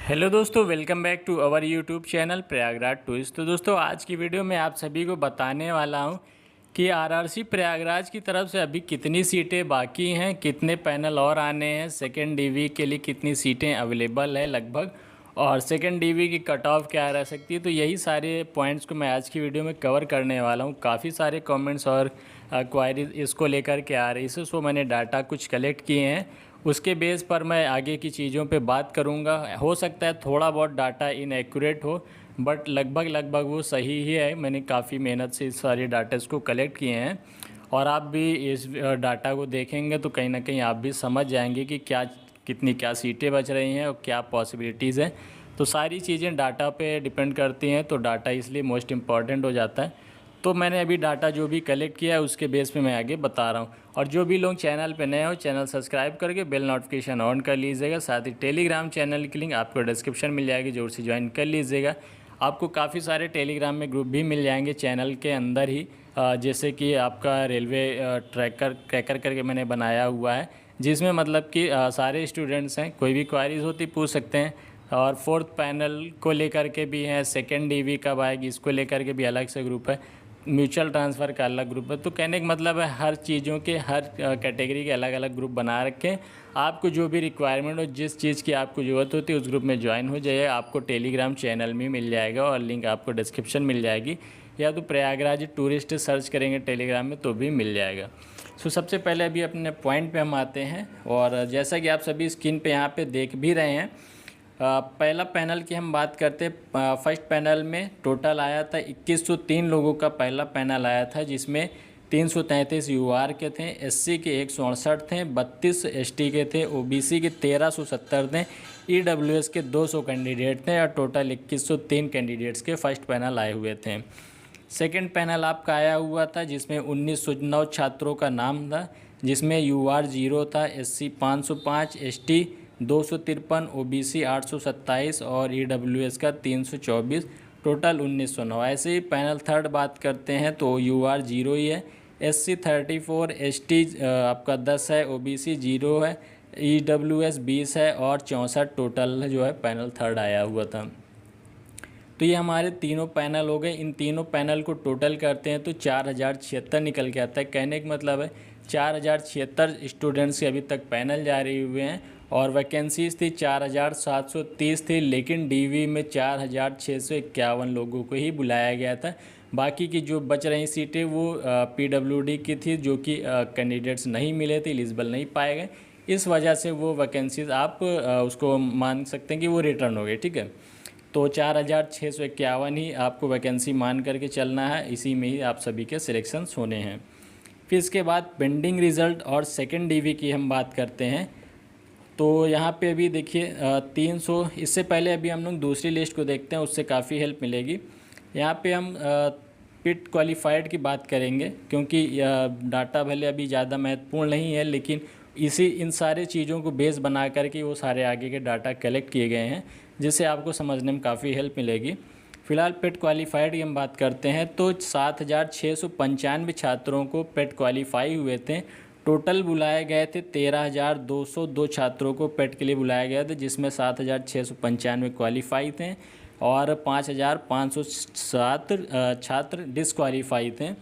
Hello दोस्तों, welcome back to our YouTube channel Prayagraj tourist. तो दोस्तों, आज की वीडियो में आप सभी को बताने वाला हूं कि आरआरसी प्रयागराज की तरफ से अभी कितनी सीटें बाकी हैं, कितने पैनल और आने हैं, सेकेंड डीवी के लिए कितनी सीटें अवेलेबल है लगभग, और सेकेंड डीवी की कट ऑफ क्या रह सकती है। तो यही सारे पॉइंट्स को मैं आज की वीडियो में कवर करने वाला हूँ। काफ़ी सारे कमेंट्स और क्वायरीज इसको लेकर के आ रही है, सो मैंने डाटा कुछ कलेक्ट किए हैं, उसके बेस पर मैं आगे की चीज़ों पे बात करूँगा। हो सकता है थोड़ा बहुत डाटा इनएक्यूरेट हो, बट लगभग वो सही ही है। मैंने काफ़ी मेहनत से इस सारे डाटास को कलेक्ट किए हैं, और आप भी इस डाटा को देखेंगे तो कहीं ना कहीं आप भी समझ जाएंगे कि क्या सीटें बच रही हैं और क्या पॉसिबिलिटीज़ हैं। तो सारी चीज़ें डाटा पे डिपेंड करती हैं, तो डाटा इसलिए मोस्ट इम्पॉर्टेंट हो जाता है। तो मैंने अभी डाटा जो भी कलेक्ट किया है उसके बेस पे मैं आगे बता रहा हूँ। और जो भी लोग चैनल पे नए हो, चैनल सब्सक्राइब करके बेल नोटिफिकेशन ऑन कर लीजिएगा। साथ ही टेलीग्राम चैनल की लिंक आपको डिस्क्रिप्शन मिल जाएगी, जरूर से ज्वाइन कर लीजिएगा। आपको काफ़ी सारे टेलीग्राम में ग्रुप भी मिल जाएंगे चैनल के अंदर ही, जैसे कि आपका रेलवे ट्रैकर करके मैंने बनाया हुआ है, जिसमें मतलब कि सारे स्टूडेंट्स हैं, कोई भी क्वारीज होती पूछ सकते हैं। और फोर्थ पैनल को लेकर के भी हैं, सेकेंड डीवी कब आएगी इसको लेकर के भी अलग से ग्रुप है, म्यूचुअल ट्रांसफ़र का अलग ग्रुप है। तो कहने का मतलब है हर चीज़ों के हर कैटेगरी के अलग अलग ग्रुप बना रखे। आपको जो भी रिक्वायरमेंट हो, जिस चीज़ की आपको ज़रूरत होती है उस ग्रुप में ज्वाइन हो जाइए। आपको टेलीग्राम चैनल में मिल जाएगा और लिंक आपको डिस्क्रिप्शन मिल जाएगी, या तो प्रयागराज टूरिस्ट सर्च करेंगे टेलीग्राम में तो भी मिल जाएगा। सो सबसे पहले अभी अपने पॉइंट पे हम आते हैं, और जैसा कि आप सभी स्क्रीन पे यहाँ पे देख भी रहे हैं, पहला पैनल की हम बात करते हैं। फर्स्ट पैनल में टोटल आया था 2103 लोगों का पहला पैनल आया था, जिसमें 333 यूआर के थे, एससी के 168 थे, 32 एसटी के थे, ओबीसी के 1370 थे, ईडब्ल्यूएस के 200 कैंडिडेट थे, और टोटल 2103 कैंडिडेट्स के फर्स्ट पैनल आए हुए थे। सेकेंड पैनल आपका आया हुआ था, जिसमें 1909 छात्रों का नाम था, जिसमें यूआर 0 था, एससी 505, एसटी 253, ओबीसी 827 और ईडब्ल्यूएस का 324, टोटल 1909। ऐसे ही पैनल थर्ड बात करते हैं तो यूआर 0 ही है, एससी 34, एसटी आपका 10 है, ओबीसी 0 है, ईडब्ल्यूएस 20 है और 64 टोटल जो है पैनल थर्ड आया हुआ था। तो ये हमारे तीनों पैनल हो गए। इन तीनों पैनल को टोटल करते हैं तो 4076 निकल के आता है। कहने का मतलब है 4076 स्टूडेंट्स के अभी तक पैनल जारी हुए हैं, और वैकेंसीज थी 4730 थी, लेकिन डीवी में 4651 लोगों को ही बुलाया गया था। बाकी की जो बच रही सीटें वो पीडब्ल्यूडी की थी, जो कि कैंडिडेट्स नहीं मिले थे, एलिजिबल नहीं पाए गए। इस वजह से वो वैकेंसीज आप उसको मान सकते हैं कि वो रिटर्न हो गए। ठीक है, तो 4651 ही आपको वैकेंसी मान करके चलना है, इसी में ही आप सभी के सिलेक्शंस होने हैं। फिर इसके बाद पेंडिंग रिज़ल्ट और सेकेंड डीवी की हम बात करते हैं। तो यहाँ पे अभी देखिए 300, इससे पहले अभी हम लोग दूसरी लिस्ट को देखते हैं, उससे काफ़ी हेल्प मिलेगी। यहाँ पे हम पिट क्वालिफाइड की बात करेंगे, क्योंकि डाटा भले अभी ज़्यादा महत्वपूर्ण नहीं है, लेकिन इन सारे चीज़ों को बेस बना करके वो सारे आगे के डाटा कलेक्ट किए गए हैं, जिससे आपको समझने में काफ़ी हेल्प मिलेगी। फिलहाल पेट क्वालिफाइड की हम बात करते हैं तो 7695 छात्रों को पेट क्वालिफाई हुए थे। टोटल बुलाए गए थे 13202 छात्रों को पेट के लिए बुलाया गया था, जिसमें 7695 क्वालिफाई थे और 5507 छात्र डिसक्वालीफाई थे।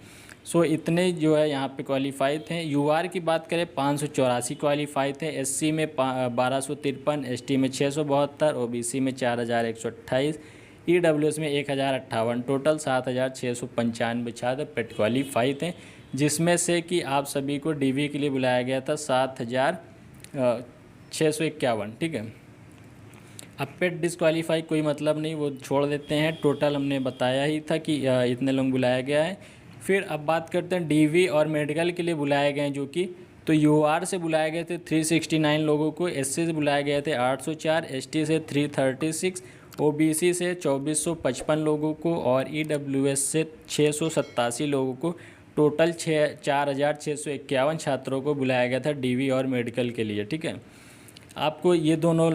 सो इतने जो है यहाँ पे क्वालिफाई थे। यूआर की बात करें 584 क्वालिफाई थे, एससी में 1253, एसटी में 672, ओबीसी में 4128, ईडब्ल्यूएस में 1058, टोटल 7695 छात्र पेट क्वालिफाई थे, जिसमें से कि आप सभी को डीवी के लिए बुलाया गया था 7651। ठीक है, अब पेट डिसक्वालीफाई कोई मतलब नहीं, वो छोड़ देते हैं। टोटल हमने बताया ही था कि इतने लोग बुलाया गया है। फिर अब बात करते हैं डीवी और मेडिकल के लिए बुलाए गए हैं, जो कि तो यूआर से बुलाए गए थे 369 लोगों को, एससी से बुलाए गए थे 804, एसटी से 336, ओबीसी से 2455 लोगों को और ईडब्ल्यूएस से 687 लोगों को, टोटल 4651 छात्रों को बुलाया गया था डीवी और मेडिकल के लिए। ठीक है, आपको ये दोनों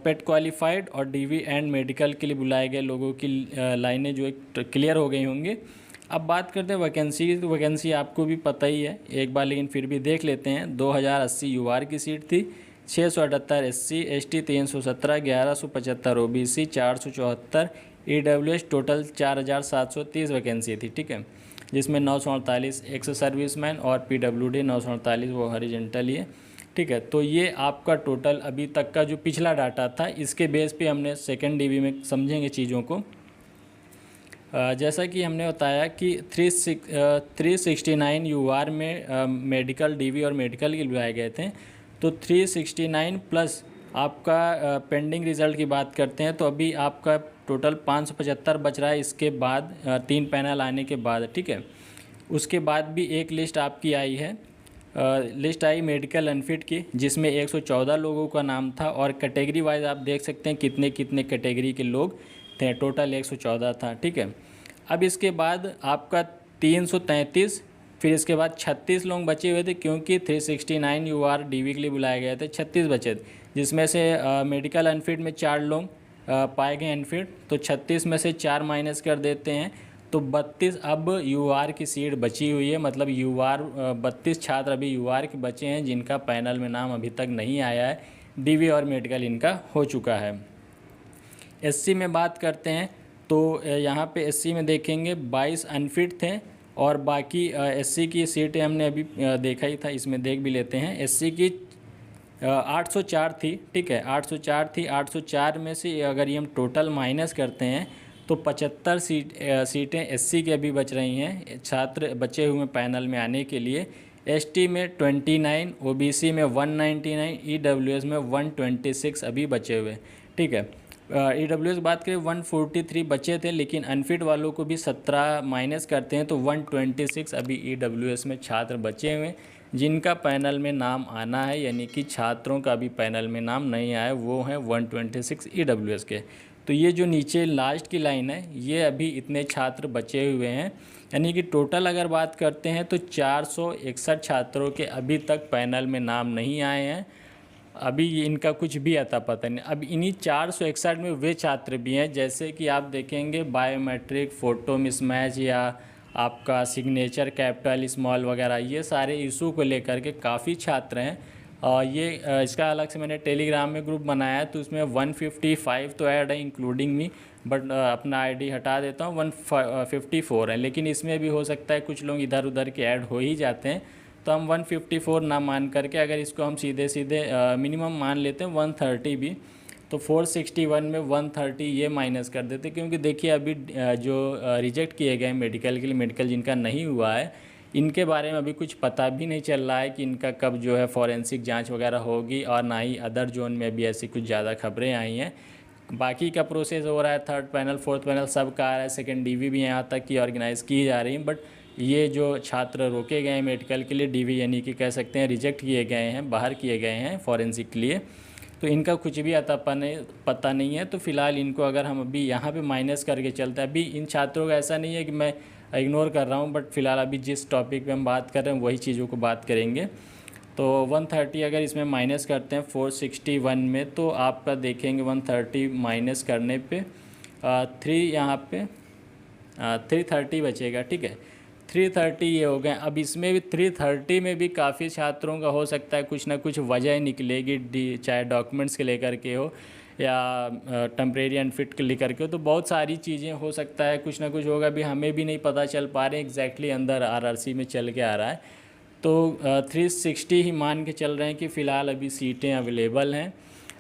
पेट क्वालिफाइड और डीवी एंड मेडिकल के लिए बुलाए गए लोगों की लाइनें जो क्लियर हो गई होंगी। अब बात करते हैं वैकेंसी। तो वैकेंसी आपको भी पता ही है एक बार, लेकिन फिर भी देख लेते हैं। 2080 यूआर की सीट थी, 678 SC ST, 317 1175 OBC, 474 EWS, total 4730 vacancy थी। ठीक है, जिसमें 948 एक्स सर्विसमैन और PWD 948 वो हॉरिजॉन्टल ही है। ठीक है, तो ये आपका टोटल अभी तक का जो पिछला डाटा था, इसके बेस पे हमने सेकेंड DV में समझेंगे चीज़ों को। जैसा कि हमने बताया कि 369 UR में मेडिकल DV और मेडिकल के बुलाए गए थे, तो 369 प्लस आपका पेंडिंग रिज़ल्ट की बात करते हैं तो अभी आपका टोटल 575 बच रहा है। इसके बाद 3 पैनल आने के बाद, ठीक है, उसके बाद भी एक लिस्ट आपकी आई है, लिस्ट आई मेडिकल अनफिट की, जिसमें 114 लोगों का नाम था और कैटेगरी वाइज आप देख सकते हैं कितने कितने कैटेगरी के लोग थे, टोटल 114 था। ठीक है, अब इसके बाद आपका 333, फिर इसके बाद 36 लोग बचे हुए थे, क्योंकि 369 UR DV के लिए बुलाए गए थे, 36 बचे थे, जिसमें से मेडिकल अनफिट में 4 लोग पाए गए अनफिट, तो 36 में से 4 माइनस कर देते हैं तो 32 अब UR की सीट बची हुई है। मतलब UR 32 छात्र अभी UR के बचे हैं जिनका पैनल में नाम अभी तक नहीं आया है, DV और मेडिकल इनका हो चुका है। SC में बात करते हैं तो यहाँ पे SC में देखेंगे 22 अनफिट थे और बाकी SC की सीटें हमने अभी देखा ही था, इसमें देख भी लेते हैं। SC की 804 थी। ठीक है, 804 थी। 804 में से अगर ये हम टोटल माइनस करते हैं तो 75 सीटें SC की अभी बच रही हैं, छात्र बचे हुए पैनल में आने के लिए। ST में 29, OBC में 199, EWS में 126 अभी बचे हुए। ठीक है, EWS बात करें 143 बचे थे, लेकिन अनफिट वालों को भी 17 माइनस करते हैं तो 126 अभी EWS में छात्र बचे हुए जिनका पैनल में नाम आना है, यानी कि छात्रों का भी पैनल में नाम नहीं आया, वो हैं 126 EWS के। तो ये जो नीचे लास्ट की लाइन है, ये अभी इतने छात्र बचे हुए हैं, यानी कि टोटल अगर बात करते हैं तो 461 छात्रों के अभी तक पैनल में नाम नहीं आए हैं। अभी इनका कुछ भी अता पता नहीं। अब इन्हीं 461 में वे छात्र भी हैं, जैसे कि आप देखेंगे बायोमेट्रिक, फ़ोटो मिसमैच या आपका सिग्नेचर कैपिटल स्मॉल वगैरह, ये सारे इशू को लेकर के काफ़ी छात्र हैं। और ये इसका अलग से मैंने टेलीग्राम में ग्रुप बनाया है, तो उसमें 155 तो ऐड है इंक्लूडिंग मी, बट अपना ID हटा देता हूँ, 154 है। लेकिन इसमें भी हो सकता है कुछ लोग इधर उधर के ऐड हो ही जाते हैं, तो हम 154 ना मान करके अगर इसको हम सीधे सीधे मिनिमम मान लेते हैं 130 भी, तो 461 में 130 ये माइनस कर देते, क्योंकि देखिए अभी जो रिजेक्ट किए गए मेडिकल के लिए, मेडिकल जिनका नहीं हुआ है, इनके बारे में अभी कुछ पता भी नहीं चल रहा है कि इनका कब जो है फॉरेंसिक जांच वगैरह होगी, और ना ही अदर जोन में अभी ऐसी कुछ ज़्यादा खबरें आई हैं। बाकी का प्रोसेस हो रहा है, थर्ड पैनल फोर्थ पैनल सब का आ रहा है, सेकेंड DV भी यहाँ तक की ऑर्गेनाइज़ की जा रही है। बट ये जो छात्र रोके गए हैं मेडिकल के लिए, DV यानी कि कह सकते हैं रिजेक्ट किए गए हैं, बाहर किए गए हैं फॉरेंसिक के लिए, तो इनका कुछ भी पता नहीं है। तो फिलहाल इनको अगर हम अभी यहाँ पे माइनस करके चलते हैं, अभी इन छात्रों का ऐसा नहीं है कि मैं इग्नोर कर रहा हूँ, बट फिलहाल अभी जिस टॉपिक पे हम बात कर रहे हैं वही चीज़ों को बात करेंगे। तो 130 अगर इसमें माइनस करते हैं 461 में, तो आपका देखेंगे 130 माइनस करने पे 3 यहाँ पे 330 बचेगा। ठीक है, 330 ये हो गए। अब इसमें भी 330 में भी काफ़ी छात्रों का हो सकता है कुछ ना कुछ वजह निकलेगी, चाहे डॉक्यूमेंट्स के लेकर के हो या टेम्परेरी अनफिट के लेकर के हो, तो बहुत सारी चीज़ें हो सकता है, कुछ ना कुछ होगा। अभी हमें भी नहीं पता चल पा रहे एग्जैक्टली अंदर RRC में चल के आ रहा है। तो 360 ही मान के चल रहे हैं कि फ़िलहाल अभी सीटें अवेलेबल हैं।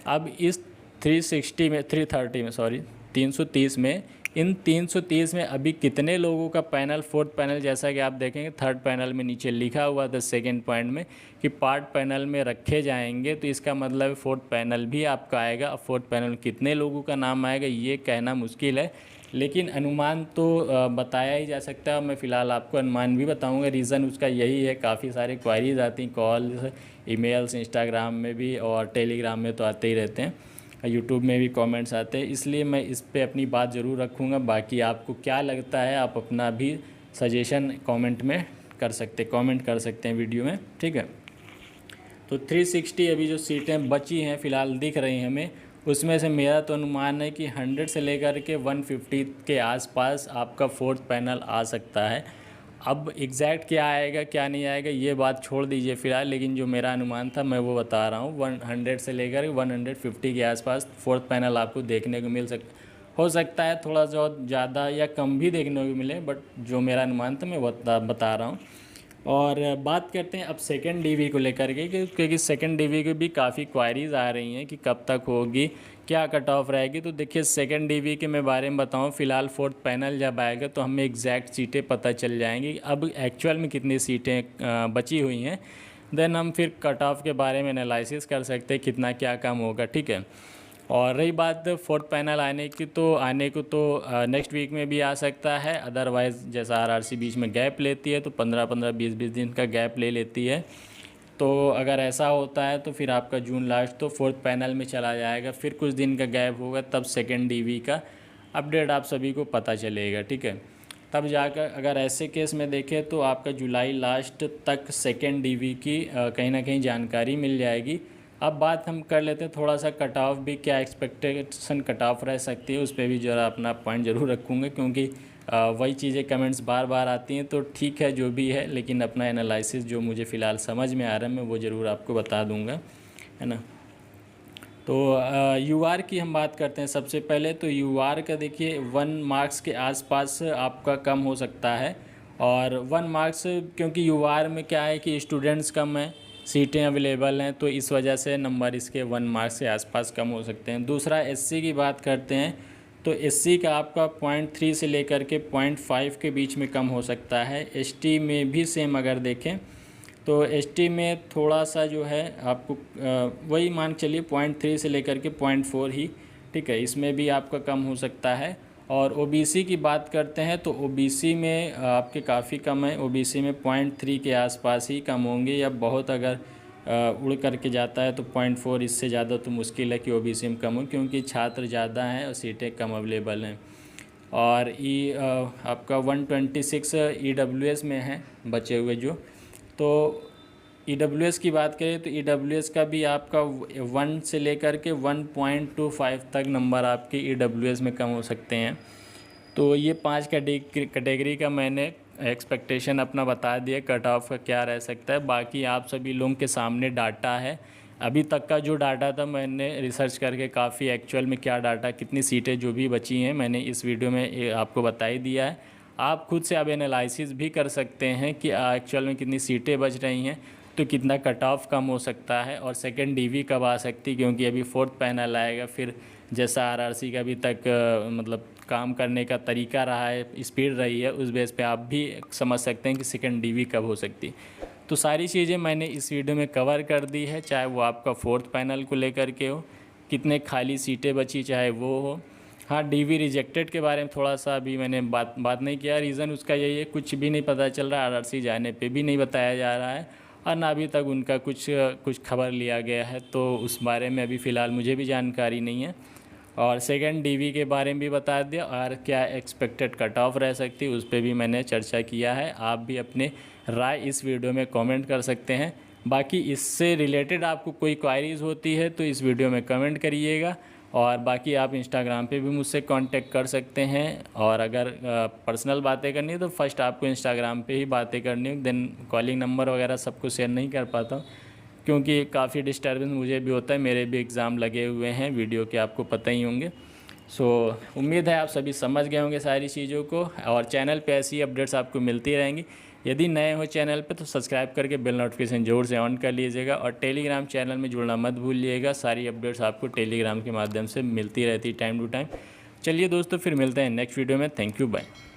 अब इस 330 में इन 330 में अभी कितने लोगों का पैनल, फोर्थ पैनल, जैसा कि आप देखेंगे थर्ड पैनल में नीचे लिखा हुआ था सेकंड पॉइंट में कि पार्ट पैनल में रखे जाएंगे, तो इसका मतलब फोर्थ पैनल भी आपका आएगा। अब फोर्थ पैनल में कितने लोगों का नाम आएगा ये कहना मुश्किल है, लेकिन अनुमान तो बताया ही जा सकता है। मैं फ़िलहाल आपको अनुमान भी बताऊंगा, रीज़न उसका यही है, काफ़ी सारे क्वारीज आती हैं, कॉल्स, ईमेल्स, इंस्टाग्राम में भी और टेलीग्राम में तो आते ही रहते हैं, यूट्यूब में भी कमेंट्स आते हैं, इसलिए मैं इस पे अपनी बात ज़रूर रखूँगा। बाकी आपको क्या लगता है, आप अपना भी सजेशन कमेंट में कर सकते हैं वीडियो में। ठीक है, तो 360 अभी जो सीटें बची हैं फ़िलहाल दिख रही हैं हमें, उसमें से मेरा तो अनुमान है कि 100 से लेकर के 150 के आसपास आपका फोर्थ पैनल आ सकता है। अब एग्जैक्ट क्या आएगा क्या नहीं आएगा ये बात छोड़ दीजिए फ़िलहाल, लेकिन जो मेरा अनुमान था मैं वो बता रहा हूँ। 100 से लेकर 150 के आसपास फोर्थ पैनल आपको देखने को हो सकता है थोड़ा ज़्यादा या कम भी देखने को मिले, बट जो मेरा अनुमान था मैं बता रहा हूँ। और बात करते हैं अब सेकंड डीवी को लेकर के, क्योंकि सेकंड डीवी की भी काफ़ी क्वायरीज़ आ रही हैं कि कब तक होगी, क्या कट ऑफ रहेगी। तो देखिए सेकंड डीवी के मैं बारे में बताऊं, फ़िलहाल फोर्थ पैनल जब आएगा तो हमें एग्जैक्ट सीटें पता चल जाएंगी, अब एक्चुअल में कितनी सीटें बची हुई हैं। देन हम फिर कट ऑफ के बारे में एनालिसिस कर सकते हैं कितना क्या कम होगा, ठीक है। और रही बात फोर्थ पैनल आने की, तो आने को तो नेक्स्ट वीक में भी आ सकता है। अदरवाइज़ जैसा आरआरसी बीच में गैप लेती है तो 15-15 20-20 दिन का गैप ले लेती है। तो अगर ऐसा होता है तो फिर आपका जून लास्ट तो फोर्थ पैनल में चला जाएगा, फिर कुछ दिन का गैप होगा, तब सेकेंड डीवी का अपडेट आप सभी को पता चलेगा, ठीक है। तब जाकर अगर ऐसे केस में देखें तो आपका जुलाई लास्ट तक सेकेंड डीवी की कहीं ना कहीं जानकारी मिल जाएगी। अब बात हम कर लेते हैं थोड़ा सा कट ऑफ भी, क्या एक्सपेक्टेशन कट ऑफ रह सकती है, उस पर भी ज़रा अपना पॉइंट ज़रूर रखूँगा, क्योंकि वही चीज़ें कमेंट्स बार बार आती हैं। तो ठीक है जो भी है, लेकिन अपना एनालिसिस जो मुझे फ़िलहाल समझ में आ रहा है मैं वो ज़रूर आपको बता दूँगा, है ना। तो यूआर की हम बात करते हैं सबसे पहले। तो यूआर का देखिए 1 मार्क्स के आसपास आपका कम हो सकता है, और 1 मार्क्स क्योंकि यूआर में क्या है कि स्टूडेंट्स कम हैं, सीटें अवेलेबल हैं, तो इस वजह से नंबर इसके 1 मार्क्स के आसपास कम हो सकते हैं। दूसरा एससी की बात करते हैं, तो एससी का आपका 0.3 से लेकर के 0.5 के बीच में कम हो सकता है। एसटी में भी सेम अगर देखें तो एसटी में थोड़ा सा जो है आपको वही मान चलिए 0.3 से लेकर के 0.4 ही, ठीक है, इसमें भी आपका कम हो सकता है। और ओबीसी की बात करते हैं तो ओबीसी में आपके काफ़ी कम है, ओबीसी में 0.3 के आसपास ही कम होंगे, या बहुत अगर उड़ करके जाता है तो 0.4, इससे ज़्यादा तो मुश्किल है कि ओबीसी में कम हो, क्योंकि छात्र ज़्यादा हैं और सीटें कम अवेलेबल हैं। और आपका 126 ईडब्ल्यूएस में है बचे हुए जो। तो ईडब्ल्यूएस की बात करें तो ईडब्ल्यूएस का भी आपका 1 से लेकर के 1.25 तक नंबर आपके ईडब्ल्यूएस में कम हो सकते हैं। तो ये 5 कैटेगरी का मैंने एक्सपेक्टेशन अपना बता दिया कट ऑफ का क्या रह सकता है। बाकी आप सभी लोगों के सामने डाटा है, अभी तक का जो डाटा था मैंने रिसर्च करके काफ़ी एक्चुअल में क्या डाटा, कितनी सीटें जो भी बची हैं मैंने इस वीडियो में आपको बता ही दिया है। आप खुद से अब एनालिसिस भी कर सकते हैं कि एक्चुअल में कितनी सीटें बच रही हैं, तो कितना कट ऑफ कम हो सकता है, और सेकंड डीवी कब आ सकती है, क्योंकि अभी फोर्थ पैनल आएगा। फिर जैसा आरआरसी का अभी तक मतलब काम करने का तरीका रहा है, स्पीड रही है, उस बेस पे आप भी समझ सकते हैं कि सेकंड डीवी कब हो सकती है। तो सारी चीज़ें मैंने इस वीडियो में कवर कर दी है, चाहे वो आपका फोर्थ पैनल को लेकर के हो, कितने खाली सीटें बची चाहे वो हो। हाँ, डीवी रिजेक्टेड के बारे में थोड़ा सा अभी मैंने बात नहीं किया, रीज़न उसका यही है कुछ भी नहीं पता चल रहा है, आरआरसी जाने पे भी नहीं बताया जा रहा है, और ना अभी तक उनका कुछ खबर लिया गया है, तो उस बारे में अभी फ़िलहाल मुझे भी जानकारी नहीं है। और सेकंड डीवी के बारे में भी बता दिया, और क्या एक्सपेक्टेड कट ऑफ रह सकती है उस पर भी मैंने चर्चा किया है। आप भी अपने राय इस वीडियो में कमेंट कर सकते हैं। बाकी इससे रिलेटेड आपको कोई क्वायरीज़ होती है तो इस वीडियो में कमेंट करिएगा, और बाकी आप इंस्टाग्राम पे भी मुझसे कांटेक्ट कर सकते हैं। और अगर पर्सनल बातें करनी है तो फर्स्ट आपको इंस्टाग्राम पे ही बातें करनी है, देन कॉलिंग नंबर वगैरह सबको शेयर नहीं कर पाता हूँ, क्योंकि काफ़ी डिस्टर्बेंस मुझे भी होता है, मेरे भी एग्ज़ाम लगे हुए हैं वीडियो के, आपको पता ही होंगे। सो उम्मीद है आप सभी समझ गए होंगे सारी चीज़ों को, और चैनल पे ऐसी अपडेट्स आपको मिलती रहेंगी। यदि नए हो चैनल पे तो सब्सक्राइब करके बेल नोटिफिकेशन ज़रूर से ऑन कर लीजिएगा, और टेलीग्राम चैनल में जुड़ना मत भूलिएगा, सारी अपडेट्स आपको टेलीग्राम के माध्यम से मिलती रहती टाइम टू टाइम। चलिए दोस्तों, फिर मिलते हैं नेक्स्ट वीडियो में। Thank you, bye.